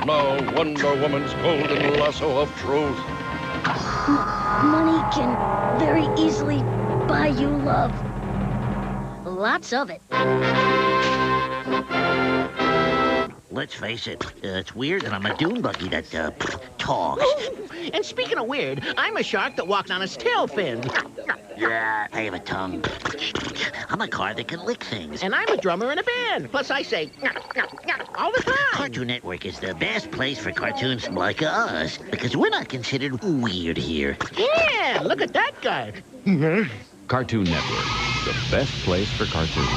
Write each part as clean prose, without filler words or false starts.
now Wonder Woman's golden lasso of truth. Money can very easily buy you love. Lots of it. Let's face it, it's weird that I'm a dune buggy that, talks. And speaking of weird, I'm a shark that walked on its tail fin. Yeah, I have a tongue. I'm a car that can lick things. And I'm a drummer in a band. Plus, I say all the time. Cartoon Network is the best place for cartoons like us, because we're not considered weird here. Yeah, look at that guy. Cartoon Network, the best place for cartoons.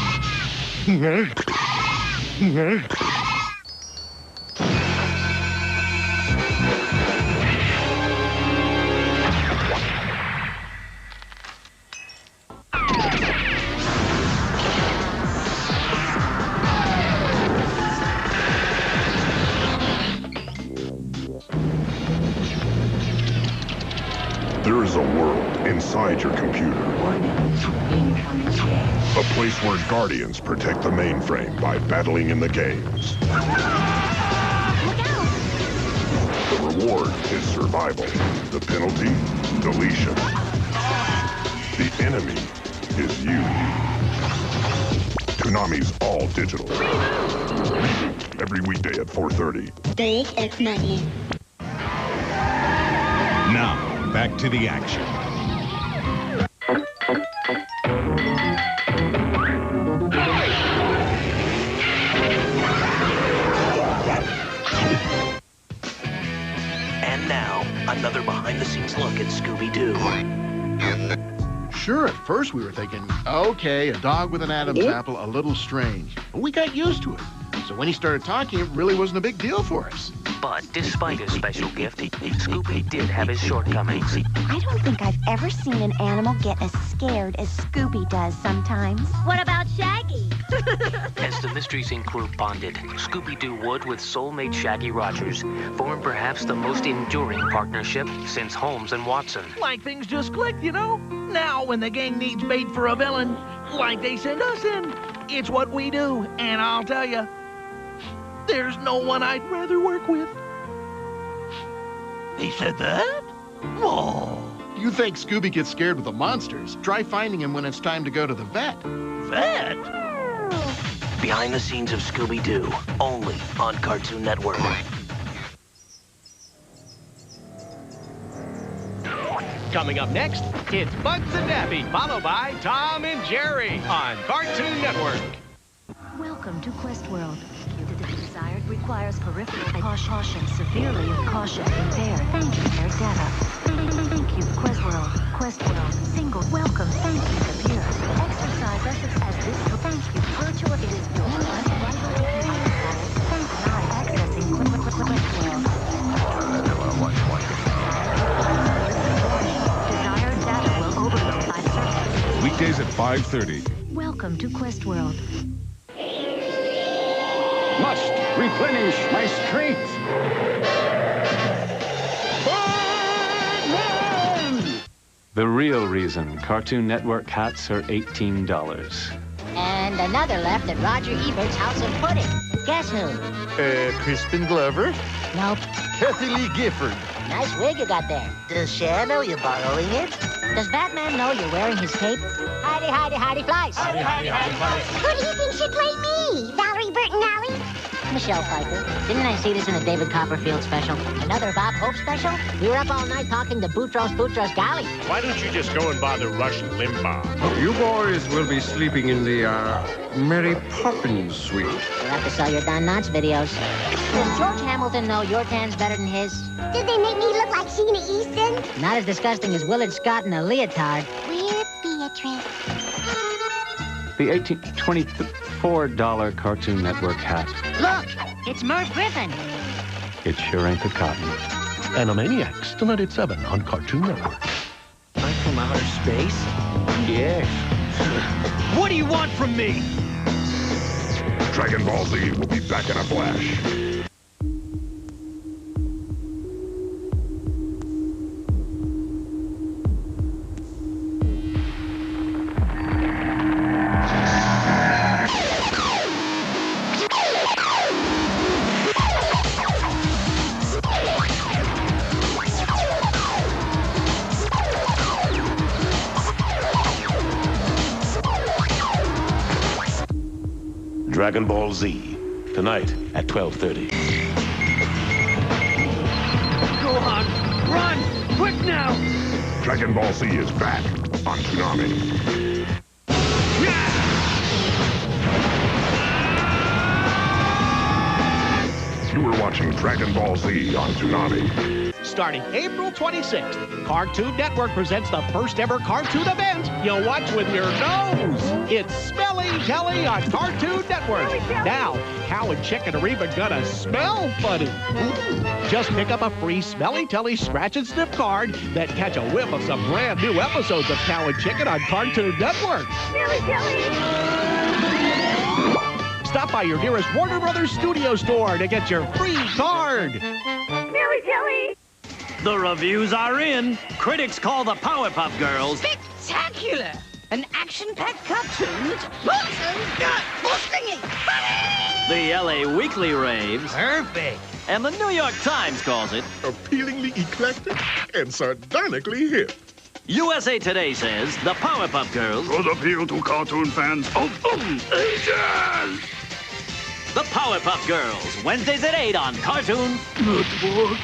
There is a world inside your computer. A place where guardians protect the mainframe by battling in the games. Look out! The reward is survival. The penalty, deletion. The enemy is you. Toonami's all digital. Every weekday at 4:30. Big X money. Now, back to the action. And now, another behind-the-scenes look at Scooby-Doo. Sure, at first we were thinking, okay, a dog with an Adam's apple, a little strange. But we got used to it. So when he started talking, it really wasn't a big deal for us. But despite his special gift, Scooby did have his shortcomings. I don't think I've ever seen an animal get as scared as Scooby does sometimes. What about Shaggy? As the Mystery Inc. group bonded, Scooby-Doo would, with soulmate Shaggy Rogers, form perhaps the most enduring partnership since Holmes and Watson. Like things just clicked, you know? Now, when the gang needs bait for a villain, like they send us in, it's what we do. And I'll tell you, there's no one I'd rather work with. He said that? Oh. You think Scooby gets scared with the monsters? Try finding him when it's time to go to the vet. Vet? Behind the scenes of Scooby-Doo, only on Cartoon Network. Coming up next, it's Bugs and Daffy, followed by Tom and Jerry on Cartoon Network. Welcome to Quest World. The desired requires peripheral caution, severely caution impaired. Thank you, fair data. Thank you, Quest World. Quest World, single, welcome, thank you, computer. Exercise us as this, thank you, virtual, it is your unbridled computer. Thank not accessing Quest World. Desired data will overload by service. Weekdays at 5:30. Welcome to Quest World. Must replenish my strength. Birdman! The real reason Cartoon Network hats are $18. And another left at Roger Ebert's House of Pudding. Guess who? Crispin Glover? Nope. Kathy Lee Gifford. Nice wig you got there. Does Cher know you're borrowing it? Does Batman know you're wearing his cape? Hidey, hidey, hidey, flies. Hidey, hidey, hidey, flies. Who do you think should play me? Valerie Bertinelli? Michelle Pfeiffer. Didn't I see this in a David Copperfield special? Another Bob Hope special? We were up all night talking to Boutros Ghali. Why don't you just go and bother Rush Limbaugh? You boys will be sleeping in the, Mary Poppins suite. You'll have to sell your Don Knotts videos. Does George Hamilton know your tan's better than his? Did they make me look like Sheena Easton? Not as disgusting as Willard Scott in a leotard. We're Beatrice. The $24 Cartoon Network hat. Look, it's Merv Griffin. It sure ain't the cotton. Animaniacs, tonight at 7 on Cartoon Network. I'm from outer space? Yes. What do you want from me? Dragon Ball Z will be back in a flash. Dragon Ball Z, tonight at 12:30. Go on, run! Quick now! Dragon Ball Z is back on Toonami. You were watching Dragon Ball Z on Toonami. Starting April 26th, Cartoon Network presents the first ever cartoon event you'll watch with your nose. It's Smelly Telly on Cartoon Network. Now, cow and chicken are even gonna smell funny. Just pick up a free Smelly Telly scratch and sniff card, then catch a whiff of some brand new episodes of Cow and Chicken on Cartoon Network. Smelly Telly! Stop by your nearest Warner Brothers studio store to get your free card. Smelly Telly! The reviews are in. Critics call the Powerpuff Girls Spectacular! An action-packed cartoon that's busting funny! The LA Weekly raves. Perfect! And the New York Times calls it appealingly eclectic and sardonically hip. USA Today says the Powerpuff Girls could appeal to cartoon fans of ages. The Powerpuff Girls, Wednesdays at 8 on Cartoon Network.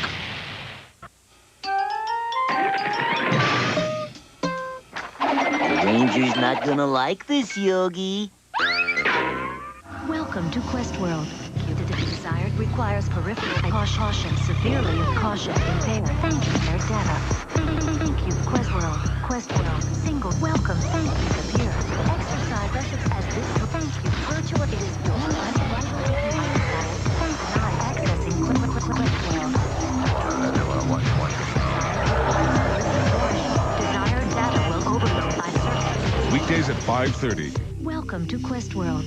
The Ranger's not gonna like this, Yogi. Welcome to Quest World. The desired requires peripheral caution, severely caution impaired. Thank you, their data. Thank you, Quest World. Quest World, single, welcome, thank you, appear. Exercise lessons as this, thank you, virtual, it is your thank not accessing Quest World. Desired data will overload by service. Weekdays at 5:30. Welcome to Quest World.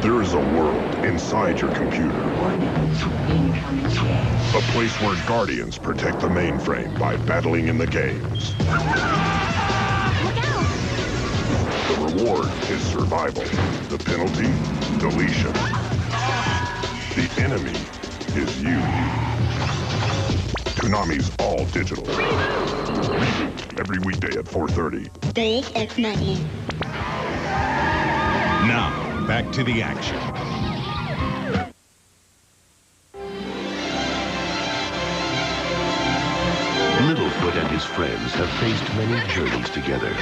There is a world inside your computer. A place where Guardians protect the mainframe by battling in the games. The reward is survival. The penalty, deletion. The enemy is you. Toonami's all digital. Every weekday at 4:30. Big X money. Now, back to the action. Littlefoot and his friends have faced many journeys together.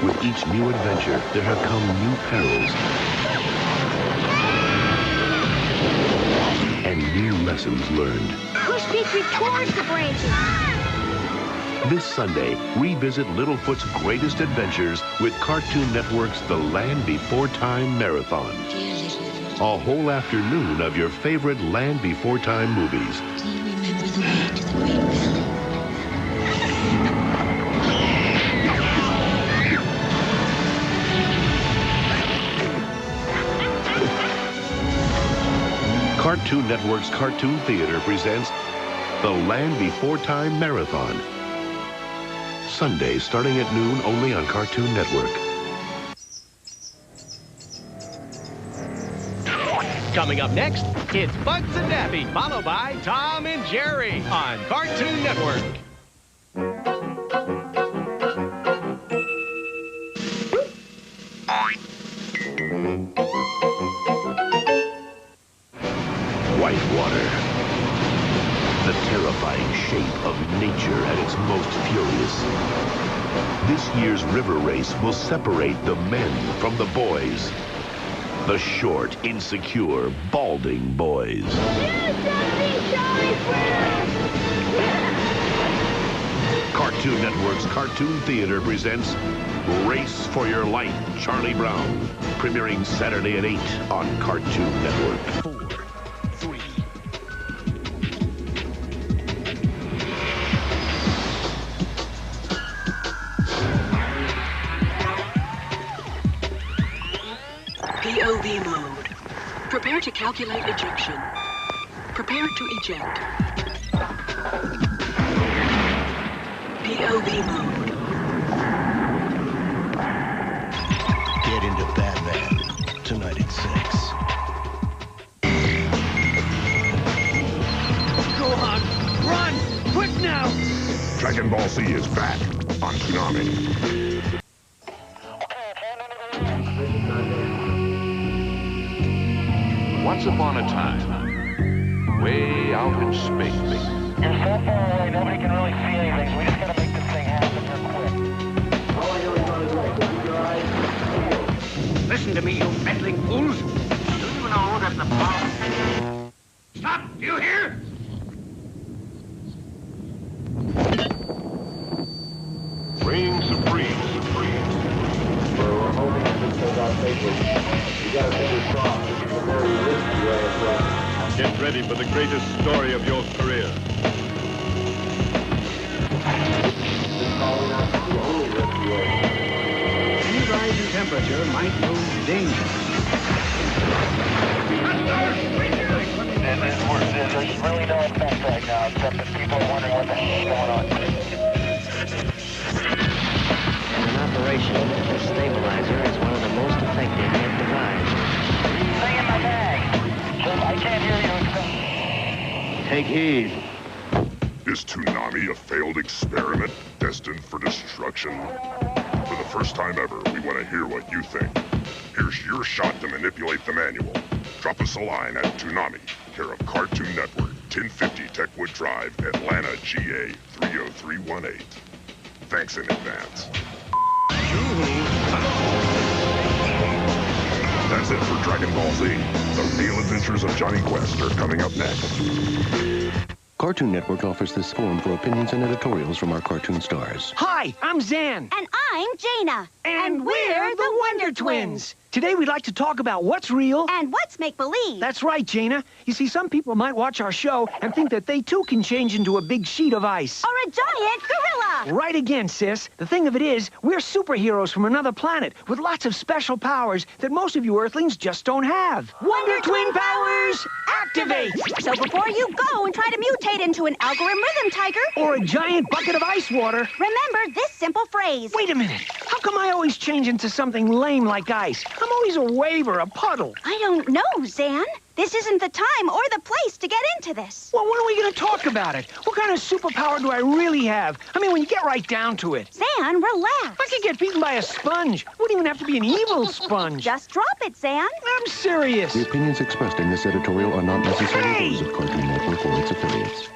With each new adventure, there have come new perils and new lessons learned. Push Petrie towards the branches. This Sunday, revisit Littlefoot's greatest adventures with Cartoon Network's The Land Before Time Marathon. A whole afternoon of your favorite Land Before Time movies. Do you remember the way to the Great Valley? Cartoon Network's Cartoon Theater presents The Land Before Time Marathon. Sunday, starting at noon, only on Cartoon Network. Coming up next, it's Bugs and Daffy, followed by Tom and Jerry on Cartoon Network. Whitewater. The terrifying shape of nature at its most furious. This year's river race will separate the men from the boys. The short, insecure, balding boys. Cartoon Network's Cartoon Theater presents Race for Your Life, Charlie Brown. Premiering Saturday at 8 on Cartoon Network. 4, 3. POV mode. Prepare to calculate ejection. Prepare to eject. POV mode. Get into Batman tonight at 6. Go on, run! Quick now! Dragon Ball Z is back on Toonami. Once upon a time, way out in space. You're so far away, nobody can really see anything, so we just gotta make this thing happen real quick. All I know is on his way. Keep your eyes peeled. Listen to me, you meddling fools. Do you know that the bomb... Stop! Do you hear? Reign supreme. We're hoping that this goes out safely. You gotta fingers crossed. This is a very risky way of going. Get ready for the greatest story of your career. This probably not the only risky way. Any rise in temperature might prove dangerous. There's really no effect right now, except that people are wondering what the hell's going on. And an operation, the stabilizer is one of the most effective yet devised. Stay in my bag. I can't hear you. Take heed. Is Toonami a failed experiment destined for destruction? For the first time ever, we want to hear what you think. Here's your shot to manipulate the manual. Drop us a line at Toonami, care of Cartoon Network, 1050 Techwood Drive, Atlanta, GA 30318. Thanks in advance. That's it for Dragon Ball Z. The Real Adventures of Johnny Quest are coming up next. Cartoon Network offers this forum for opinions and editorials from our cartoon stars. Hi, I'm Zan. And I'm Jaina. And we're the Wonder Twins. Today we'd like to talk about what's real and what's make-believe. That's right, Jaina. You see, some people might watch our show and think that they too can change into a big sheet of ice. Or a giant gorilla. Right again, sis. The thing of it is, we're superheroes from another planet with lots of special powers that most of you Earthlings just don't have. Wonder Twin powers, activate! So before you go and try to mutate into an algorithm rhythm tiger or a giant bucket of ice water, remember this simple phrase. Wait a minute. How come I always change into something lame like ice? I'm always a wave or a puddle. I don't know, Zan. This isn't the time or the place to get into this. Well, when are we going to talk about it? What kind of superpower do I really have? I mean, when you get right down to it. Zan, relax. I could get beaten by a sponge. Wouldn't even have to be an evil sponge. Just drop it, Zan. I'm serious. The opinions expressed in this editorial are not necessarily those of Cartoon Network or its affiliates.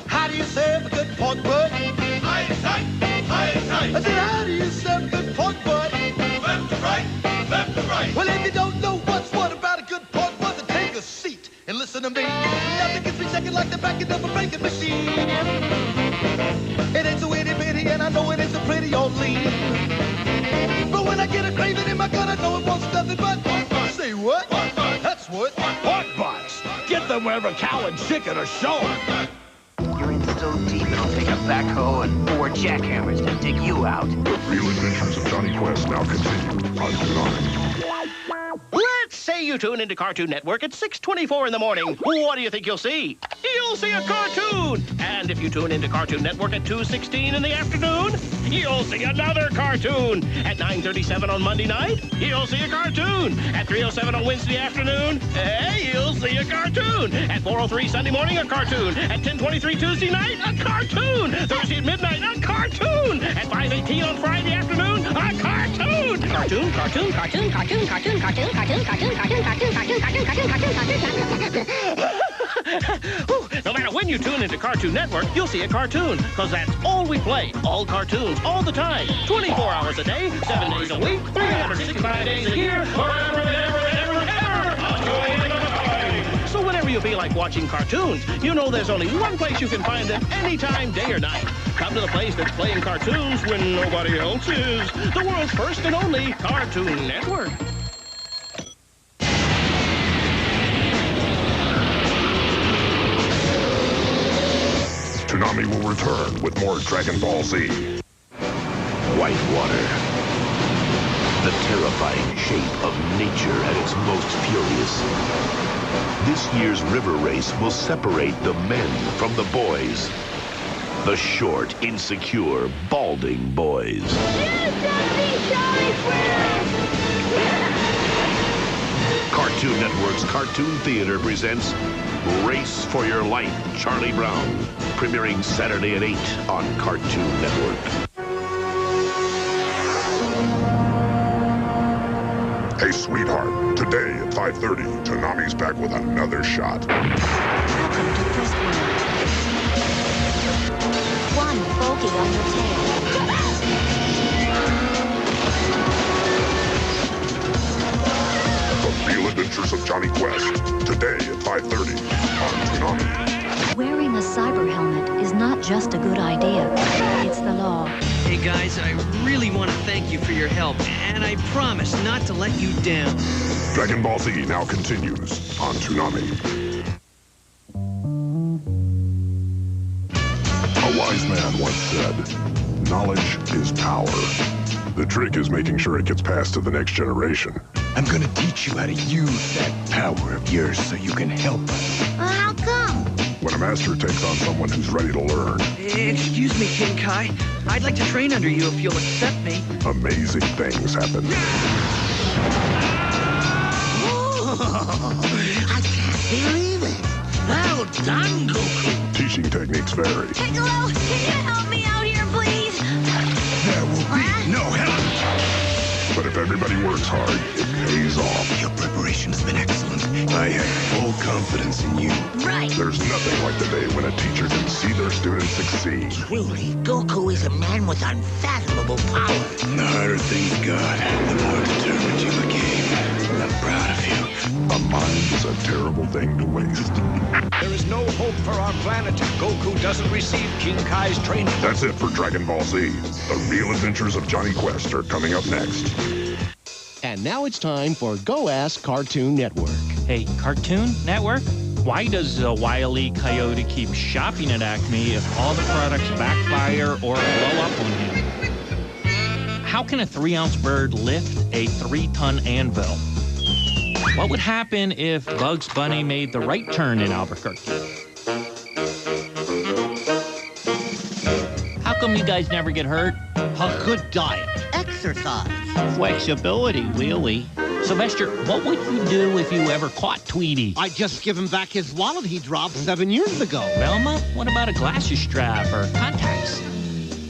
How do you serve a good pork butt? High and tight, high and tight. I said, how do you serve a good pork butt? Left to right, left to right. Well, if you don't know what's what about a good pork butt, then take a seat and listen to me. Nothing gets me shaking like the backing of a breaking machine. It ain't so itty bitty, and I know it ain't so pretty or lean. But when I get a craving in my gut, I know it wants nothing but pork butts. Say what? Pork butts. That's what. Pork butts. Get them wherever cow and chicken are shown. You're in so deep, it'll take a backhoe and 4 jackhammers to dig you out. The Real Adventures of Johnny Quest now continue on Toonami. Let's say you tune into Cartoon Network at 6:24 in the morning. What do you think you'll see? You'll see a cartoon! And if you tune into Cartoon Network at 2:16 in the afternoon, you'll see another cartoon. At 9:37 on Monday night, you'll see a cartoon. At 3:07 on Wednesday afternoon, you'll see a cartoon. At 4:03 Sunday morning, a cartoon. At 10:23 Tuesday night, a cartoon. Thursday at midnight, a cartoon. At 5:18 on Friday afternoon, a cartoon. Cartoon, cartoon, cartoon, cartoon, cartoon, cartoon, cartoon, cartoon, cartoon, cartoon, cartoon, cartoon, cartoon, cartoon. No matter when you tune into Cartoon Network, you'll see a cartoon, because that's all we play. All cartoons, all the time. 24 hours a day, 7 days a week, 365 days a year, forever and ever and ever and ever. Until the end of the time. So whenever you feel like watching cartoons, you know there's only one place you can find them anytime, day or night. Come to the place that's playing cartoons when nobody else is. The world's first and only Cartoon Network. Toonami will return with more Dragon Ball Z. White water. The terrifying shape of nature at its most furious. This year's river race will separate the men from the boys. The short, insecure, balding boys. Cartoon Network's Cartoon Theater presents Race for Your Life, Charlie Brown, premiering Saturday at 8 on Cartoon Network. Hey, sweetheart, today at 5:30, Toonami's back with another shot. Welcome to Questworld. One bogey on your tail. The Real Adventures of Johnny Quest, today at 5:30 on Toonami. Wearing a cyber helmet is not just a good idea. It's the law. Hey guys, I really want to thank you for your help, and I promise not to let you down. Dragon Ball Z now continues on Toonami. A wise man once said, knowledge is power. The trick is making sure it gets passed to the next generation. I'm gonna teach you how to use that power of yours so you can help us. How come? When a master takes on someone who's ready to learn, Excuse me, King Kai. I'd like to train under you if you'll accept me. amazing things happen. I can't believe it. Well done, Goku. Teaching techniques vary. Piccolo, can you help me out here, please? There will be no help. But if everybody works hard, it pays off. Your preparation's been excellent. I have full confidence in you. Right. There's nothing like the day when a teacher can see their students succeed. Truly, Goku is a man with unfathomable power. The harder things got, the more determined you became. I'm proud of you. A mind is a terrible thing to waste. There is no hope for our planet if Goku doesn't receive King Kai's training. That's it for Dragon Ball Z. The Real Adventures of Johnny Quest are coming up next. And now it's time for Go Ask Cartoon Network. Hey, Cartoon Network? Why does a Wile E. Coyote keep shopping at Acme if all the products backfire or blow up on him? How can a 3-ounce bird lift a 3-ton anvil? What would happen if Bugs Bunny made the right turn in Albuquerque? How come you guys never get hurt? A good diet. Exercise. Flexibility, really. Sylvester, what would you do if you ever caught Tweety? I'd just give him back his wallet he dropped 7 years ago. Velma, what about a glasses strap or contacts?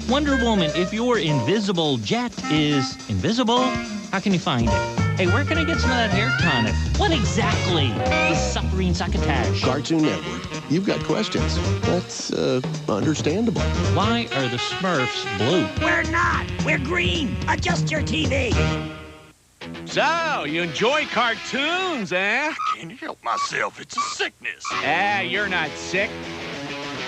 Wonder Woman, if your invisible jet is invisible, how can you find it? Hey, where can I get some of that hair tonic? What exactly is suffering succotash? Cartoon Network. You've got questions. That's, understandable. Why are the Smurfs blue? We're not. We're green. Adjust your TV. So, you enjoy cartoons, eh? Can't help myself. It's a sickness. Ah, you're not sick.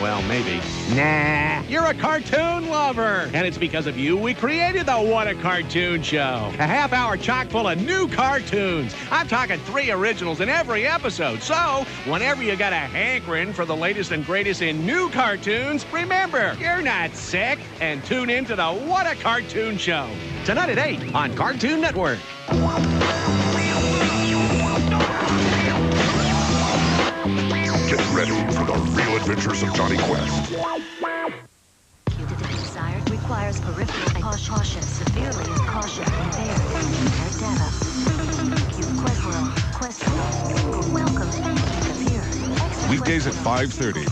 Well, maybe. Nah, you're a cartoon lover. And it's because of you we created the What a Cartoon Show. A half-hour chock full of new cartoons. I'm talking 3 originals in every episode. So, whenever you got a hankering for the latest and greatest in new cartoons, remember, you're not sick. And tune in to the What a Cartoon Show. Tonight at 8 on Cartoon Network. Get ready for the Real Adventures of Johnny Quest. Desired requires peripheral caution, severely caution impaired. Impaired data. Thank you, Questworld. Welcome. Thank you, here. Weekdays at 5:30.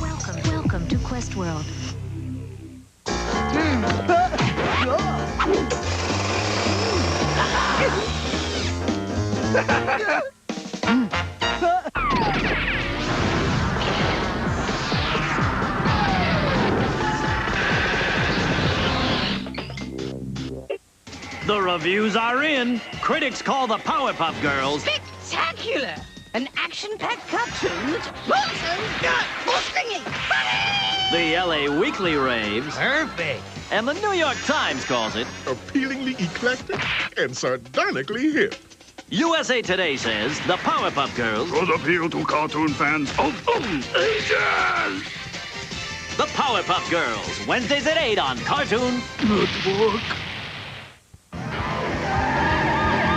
Welcome to Questworld. The reviews are in. Critics call the Powerpuff Girls Spectacular! An action-packed cartoon that's awesome, funny! the LA Weekly raves. Perfect! And the New York Times calls it appealingly eclectic and sardonically hip. USA Today says the Powerpuff Girls Could appeal to cartoon fans of ages. The Powerpuff Girls, Wednesdays at 8 on Cartoon Network.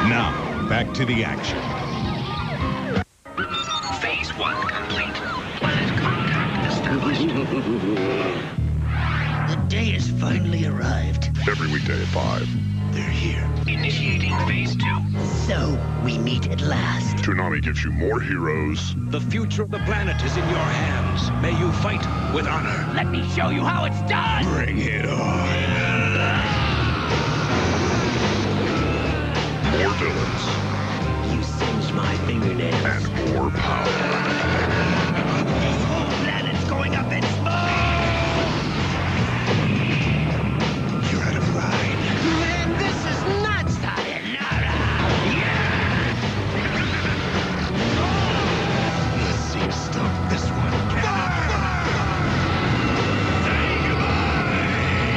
Now, back to the action. Face The day has finally arrived. Every weekday at 5. They're here. Initiating phase 2. So, we meet at last. Toonami gives you more heroes. The future of the planet is in your hands. May you fight with honor. Let me show you how it's done. Bring it on. More villains. You singe my fingernails. And more power. This whole planet's going up in smoke! You're out of line. Man, this is nuts! Sayonara! Let's see you stomp this one.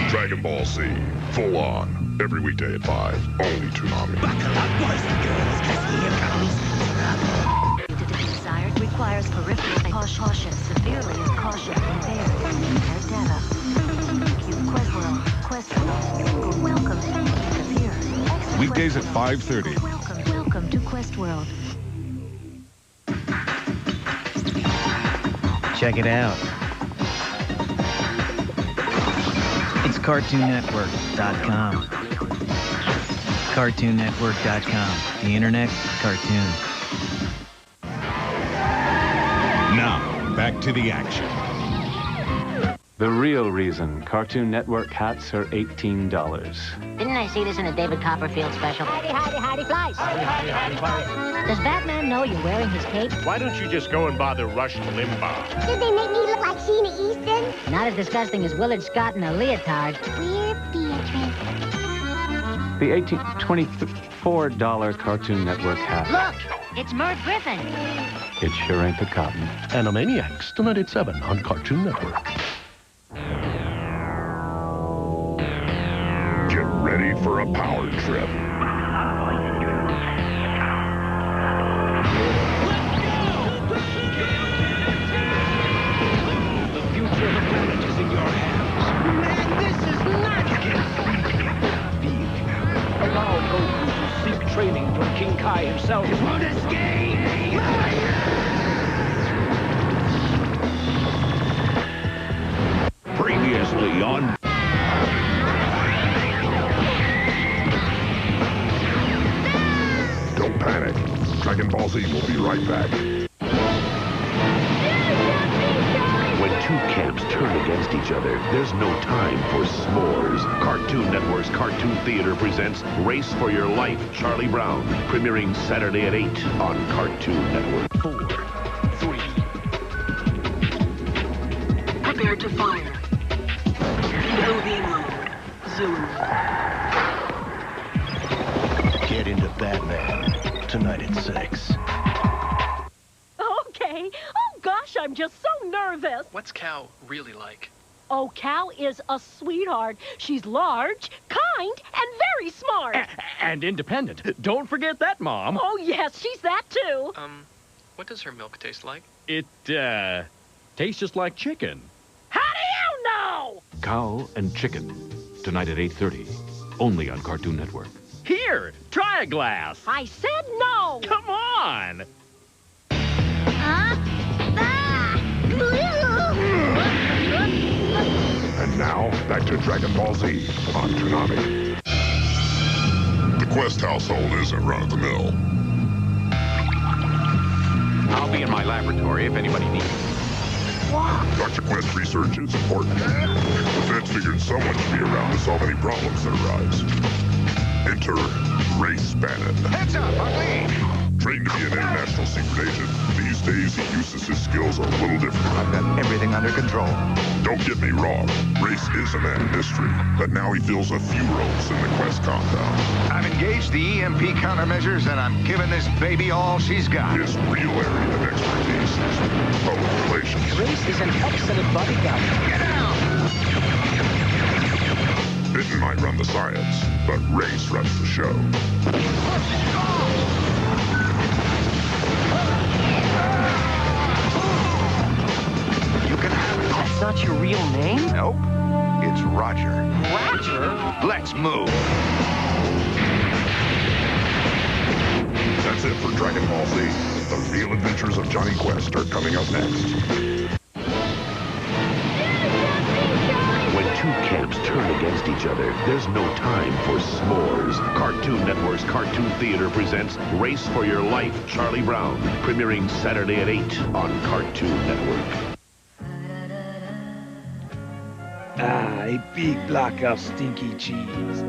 Dragon Ball Z. Full on. Every weekday at 5. Only Toonami. Buckle up, boys and girls, cause here comes trouble. Desired requires peripheral caution, severely caution impaired. Impaired data. Thank you, Quest World. Welcome, thank you, here. Weekdays at 5:30. Welcome to Quest World. Check it out. It's CartoonNetwork.com. CartoonNetwork.com. The internet, cartoon. Now, back to the action. The real reason Cartoon Network hats are $18. Didn't I see this in a David Copperfield special? Hidey, flies. Hidey. Does Batman know you're wearing his cape? Why don't you just go and bother Rush Limbaugh? Did they make me look like Sheena Easton? Not as disgusting as Willard Scott in a leotard. We're Beatrice. The $24 Cartoon Network hat. Look, it's Merv Griffin. It sure ain't the cotton. Animaniacs, tonight at 7 on Cartoon Network. Get ready for a power trip. The future of the planet is in your hands. Man, this is nuts! Allow Goku to seek training from King Kai himself. You won't escape! Previously on... Don't panic. Dragon Ball Z will be right back. When two camps turn against each other, there's no time for s'mores. Cartoon Network's Cartoon Theater presents Race for Your Life, Charlie Brown, premiering Saturday at 8 on Cartoon Network. 4, 3. Prepare to fire. Loading mode. Zulu. Get into Batman. Tonight at 6. Okay. Oh, gosh, I'm just so nervous. What's Cow really like? Oh, Cow is a sweetheart. She's large, kind, and very smart. And independent. Don't forget that, Mom. Oh, yes, she's that, too. What does her milk taste like? It, tastes just like chicken. How do you know? Cow and Chicken. Tonight at 8:30. Only on Cartoon Network. Here, try a glass. I said no. Come on. And now, back to Dragon Ball Z on Toonami. The Quest household isn't run-of-the-mill. I'll be in my laboratory if anybody needs me. Dr. Quest research is important. The feds figured someone should be around to solve any problems that arise. Enter Race Bannon. Heads up, ugly! Trained to be an international secret agent, these days he uses his skills a little different. I've got everything under control. Don't get me wrong, Race is a man of mystery, but now he fills a few roles in the Quest compound. I've engaged the EMP countermeasures, and I'm giving this baby all she's got. His real area of expertise is public relations. Race is an excellent bodyguard. Get out! Bitten might run the science, but Race runs the show. You can have it. That's not your real name? Nope. It's Roger. Roger? Let's move. That's it for Dragon Ball Z. The real adventures of Johnny Quest are coming up next. camps turn against each other, there's no time for s'mores. Cartoon Network's Cartoon Theater presents Race for Your Life, Charlie Brown, premiering Saturday at 8 on Cartoon Network. Ah, a big block of stinky cheese.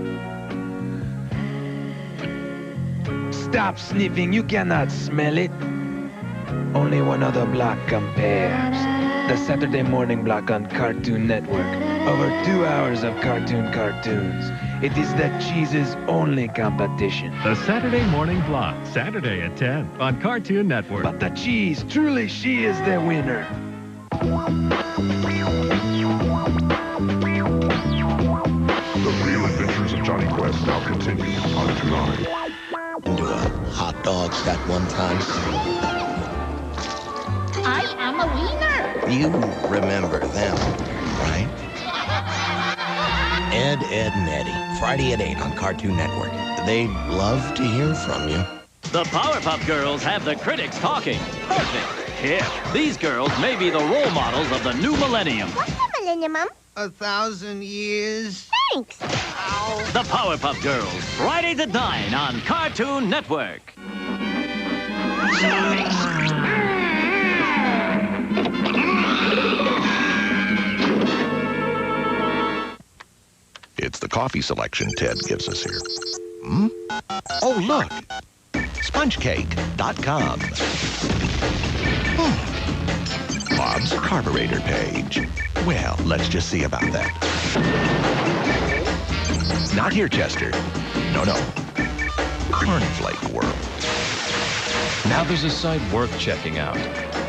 Stop sniffing, you cannot smell it. Only one other block compares. The Saturday morning block on Cartoon Network. Over 2 hours of cartoons. It is the cheese's only competition. The Saturday morning block, Saturday at 10 on Cartoon Network. But the cheese, truly she is the winner. The real adventures of Johnny Quest now continue on Toonami. Into a hot dog that one time. I am a wiener. You remember them, right? Ed, and Eddie, Friday at 8 on Cartoon Network. They'd love to hear from you. The Powerpuff Girls have the critics talking. Perfect. Hip. These girls may be the role models of the new millennium. What's the millennium, Mom? 1,000 years. Thanks. The Powerpuff Girls, Fridays at 9 on Cartoon Network. It's the coffee selection Ted gives us here. Oh, look. SpongeCake.com. Bob's carburetor page. Well, let's just see about that. Not here, Chester. No. Cornflake World. Now there's a site worth checking out.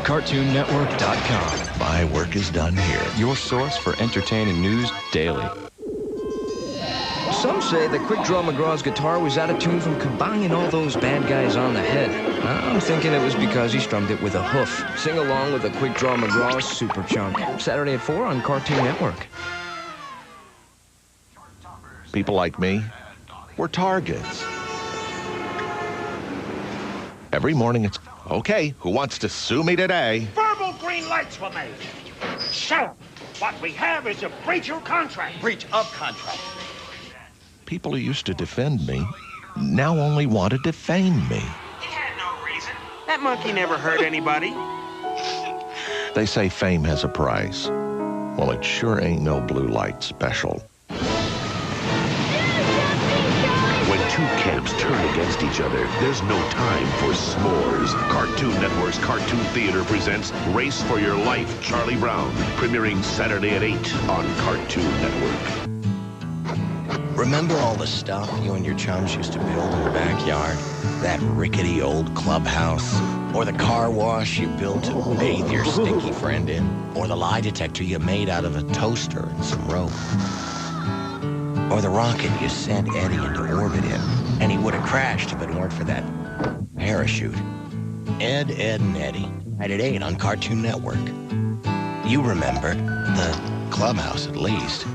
CartoonNetwork.com. My work is done here. Your source for entertaining news daily. Some say that Quick Draw McGraw's guitar was out of tune from kabanging all those bad guys on the head. I'm thinking it was because he strummed it with a hoof. Sing along with the Quick Draw McGraw's Super Chunk. Saturday at 4 on Cartoon Network. People like me, we're targets. Every morning it's, okay, who wants to sue me today? Verbal green lights were made. So, what we have is a breach of contract. Breach of contract. People who used to defend me now only want to defame me. He had no reason. That monkey never hurt anybody. They say fame has a price. Well, it sure ain't no blue light special. When two camps turn against each other, there's no time for s'mores. Cartoon Network's Cartoon Theater presents Race for Your Life, Charlie Brown, premiering Saturday at 8 on Cartoon Network. Remember all the stuff you and your chums used to build in the backyard? That rickety old clubhouse? Or the car wash you built to bathe your stinky friend in? Or the lie detector you made out of a toaster and some rope? Or the rocket you sent Eddie into orbit in, and he would have crashed if it weren't for that parachute? Ed, and Eddie, right at 8 on Cartoon Network. You remember the clubhouse, at least.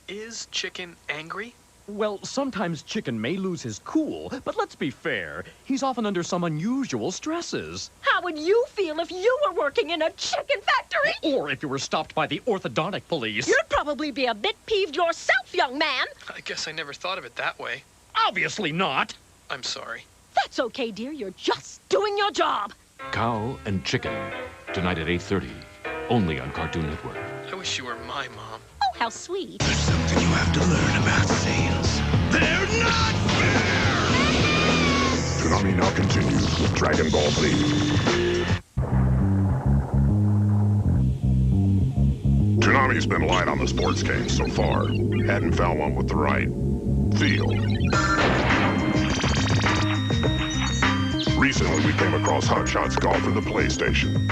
Is Chicken angry? Well, sometimes Chicken may lose his cool, but let's be fair. He's often under some unusual stresses. How would you feel if you were working in a chicken factory? Or if you were stopped by the orthodontic police. You'd probably be a bit peeved yourself, young man. I guess I never thought of it that way. Obviously not. I'm sorry. That's okay, dear. You're just doing your job. Cow and Chicken, tonight at 8:30, only on Cartoon Network. I wish you were my mom. Oh, how sweet. There's something you have to learn about sales. They're not fair! Toonami now continues with Dragon Ball Z. Toonami's been light on the sports games so far. Hadn't found one with the right feel. Recently, we came across Hot Shots Golf for the PlayStation.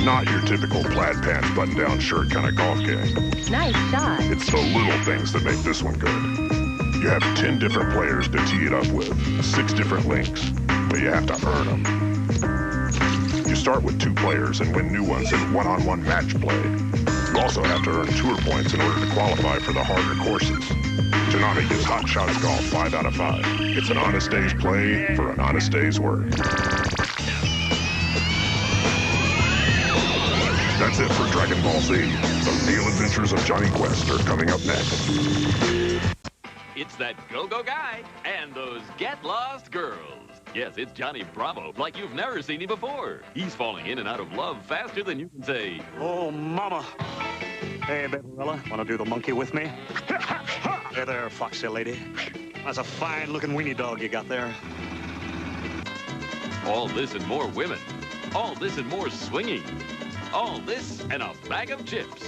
Not your typical plaid pants, button-down shirt kind of golf game. Nice shot. It's the little things that make this one good. You have 10 different players to tee it up with, 6 different links, but you have to earn them. You start with 2 players and win new ones in one-on-one match play. You also have to earn tour points in order to qualify for the harder courses. Toonami gives Hot Shots Golf 5 out of 5. It's an honest day's play for an honest day's work. That's That's it for Dragon Ball Z. The real adventures of Johnny Quest are coming up next. It's that go-go guy and those get-lost girls. Yes, it's Johnny Bravo, like you've never seen him before. He's falling in and out of love faster than you can say. Oh, mama. Hey, Barbarella, want to do the monkey with me? Hey there, foxy lady. That's a fine-looking weenie dog you got there. All this and more women. All this and more swinging. All this and a bag of chips.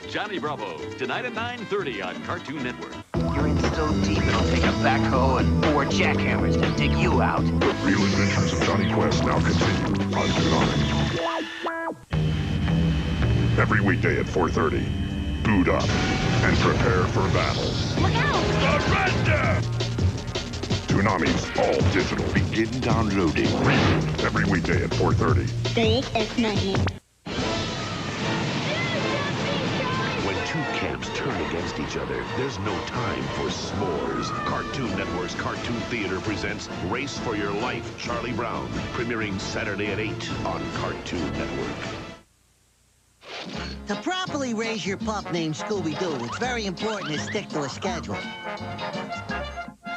Johnny Bravo, tonight at 9:30 on Cartoon Network. You're in so deep, it'll take a backhoe and 4 jackhammers to dig you out. The real adventures of Johnny Quest now continue on Toonami. Every weekday at 4:30, boot up and prepare for battle. Look out! Surrender! Toonami's all digital. Begin downloading. Every weekday at 4:30. When two camps turn against each other, there's no time for s'mores. Cartoon Network's Cartoon Theater presents Race for Your Life, Charlie Brown, premiering Saturday at 8 on Cartoon Network. To properly raise your pup named Scooby-Doo, it's very important to stick to a schedule.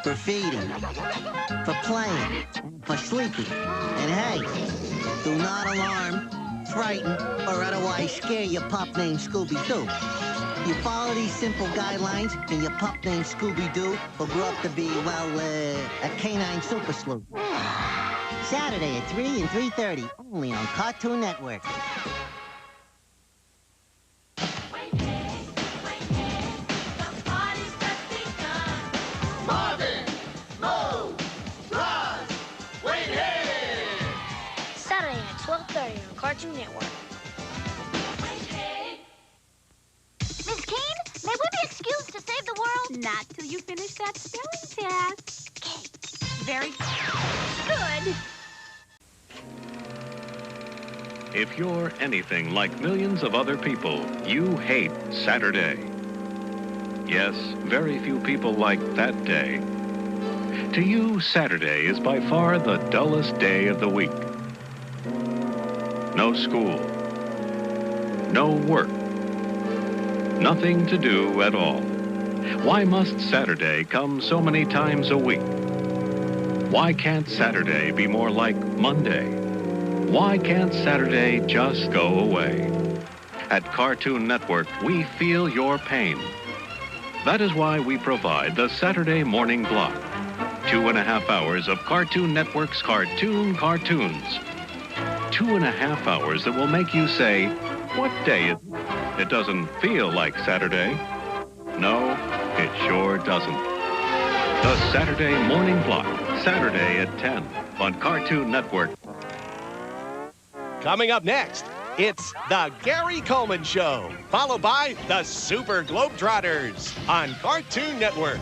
For feeding, for playing, for sleeping. And hey, do not alarm, frighten, or otherwise scare your pup named Scooby-Doo. You follow these simple guidelines, and your pup named Scooby-Doo will grow up to be, well, a canine super sleuth. Saturday at 3 and 3:30, only on Cartoon Network. Saturday at 12:30 on Cartoon Network. Miss Keene, may we be excused to save the world? Not till you finish that spelling test. Very good. If you're anything like millions of other people, you hate Saturday. Yes, very few people like that day. To you, Saturday is by far the dullest day of the week. No school. No work. Nothing to do at all. Why must Saturday come so many times a week? Why can't Saturday be more like Monday? Why can't Saturday just go away? At Cartoon Network, we feel your pain. That is why we provide the Saturday morning block. 2.5 hours of Cartoon Network's cartoons. 2.5 hours that will make you say, what day is it? It doesn't feel like Saturday. No, it sure doesn't. The Saturday morning block, Saturday at 10 on Cartoon Network. Coming up next, it's The Gary Coleman Show, followed by The Super Globetrotters on Cartoon Network.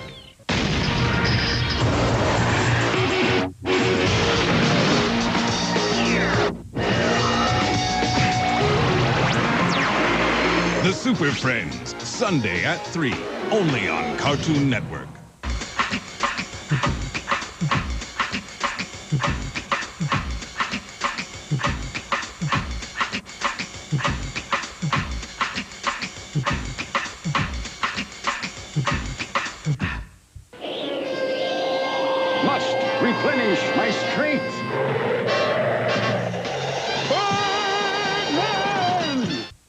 The Super Friends, Sunday at 3, only on Cartoon Network. Must replenish my strength.